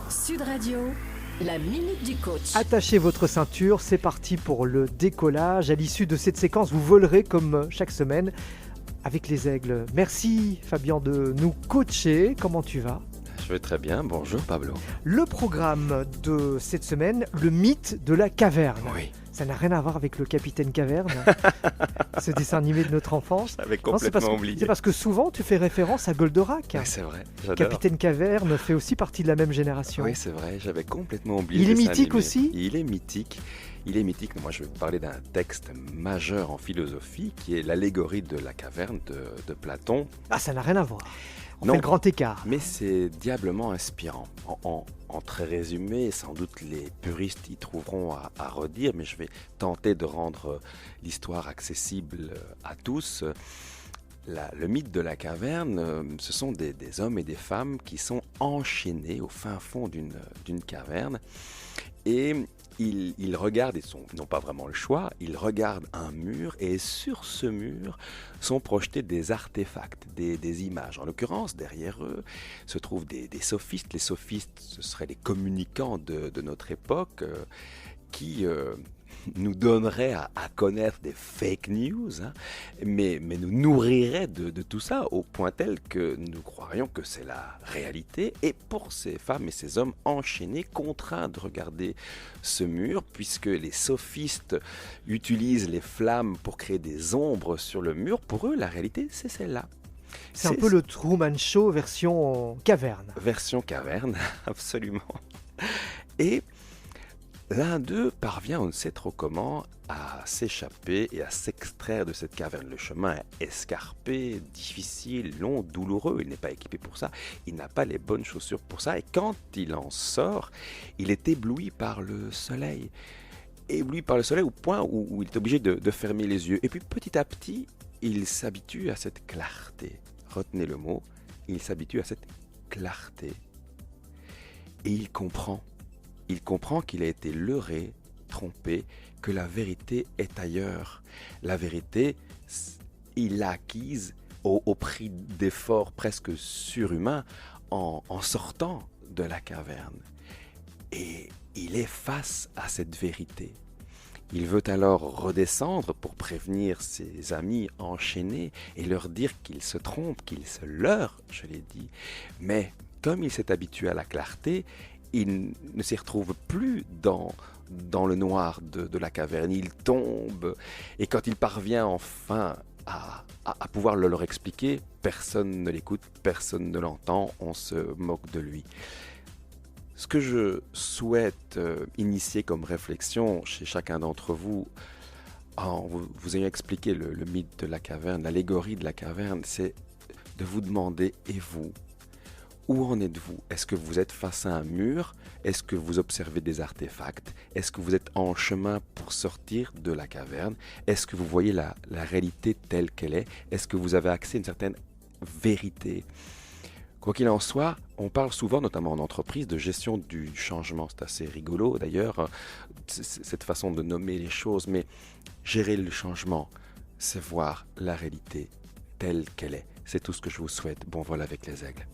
Sud Radio, la minute du coach. Attachez votre ceinture, c'est parti pour le décollage. À l'issue de cette séquence, vous volerez comme chaque semaine avec les aigles. Merci Fabien de nous coacher. Comment tu vas ? Je vais très bien, bonjour Pablo. Le programme de cette semaine, le mythe de la caverne. Oui. Ça n'a rien à voir avec le Capitaine Caverne, ce dessin animé de notre enfance. J'avais Non, complètement oublié. c'est parce que souvent tu fais référence à Goldorak. Oui, c'est vrai, j'adore. Capitaine Caverne fait aussi partie de la même génération. Oui, c'est vrai, j'avais complètement oublié. Il est le dessin mythique animé. aussi ? Il est mythique. Il est mythique. Moi, je vais vous parler d'un texte majeur en philosophie qui est l'allégorie de la caverne de Platon. Ah, ça n'a rien à voir. On Non. fait le grand écart. Mais c'est diablement inspirant. En très résumé, sans doute les puristes y trouveront à redire, mais je vais tenter de rendre l'histoire accessible à tous. Le mythe de la caverne, ce sont des hommes et des femmes qui sont enchaînés au fin fond d'une caverne et ils regardent, ils n'ont pas vraiment le choix, ils regardent un mur et sur ce mur sont projetés des artefacts, des images. En l'occurrence, derrière eux se trouvent des sophistes. Les sophistes, ce seraient les communicants de notre époque qui nous donneraient à connaître des fake news, hein, mais nous nourriraient de tout ça au point tel que nous croirions que c'est la réalité. Et pour ces femmes et ces hommes enchaînés, contraints de regarder ce mur, puisque les sophistes utilisent les flammes pour créer des ombres sur le mur, pour eux, la réalité, c'est celle-là. C'est un peu le Truman Show version caverne. Version caverne, absolument. Et l'un d'eux parvient, on ne sait trop comment, à s'échapper et à s'extraire de cette caverne. Le chemin est escarpé, difficile, long, douloureux. Il n'est pas équipé pour ça. Il n'a pas les bonnes chaussures pour ça. Et quand il en sort, il est ébloui par le soleil. Ébloui par le soleil au point où il est obligé de fermer les yeux. Et puis petit à petit, il s'habitue à cette clarté. Retenez le mot, il s'habitue à cette clarté. Et il comprend. Il comprend qu'il a été leurré, trompé, que la vérité est ailleurs. La vérité, il l'a acquise au prix d'efforts presque surhumains en sortant de la caverne. Et il est face à cette vérité. Il veut alors redescendre pour prévenir ses amis enchaînés et leur dire qu'ils se trompent, qu'ils se leurrent, je l'ai dit. Mais comme il s'est habitué à la clarté, il ne s'y retrouve plus dans le noir de la caverne. Il tombe et quand il parvient enfin à pouvoir leur expliquer, personne ne l'écoute, personne ne l'entend, on se moque de lui. Ce que je souhaite initier comme réflexion chez chacun d'entre vous, en vous ayant expliqué le mythe de la caverne, l'allégorie de la caverne, c'est de vous demander, et vous ? Où en êtes-vous ? Est-ce que vous êtes face à un mur ? Est-ce que vous observez des artefacts ? Est-ce que vous êtes en chemin pour sortir de la caverne ? Est-ce que vous voyez la réalité telle qu'elle est ? Est-ce que vous avez accès à une certaine vérité ? Quoi qu'il en soit, on parle souvent, notamment en entreprise, de gestion du changement. C'est assez rigolo d'ailleurs, cette façon de nommer les choses, mais gérer le changement, c'est voir la réalité telle qu'elle est. C'est tout ce que je vous souhaite. Bon vol avec les aigles.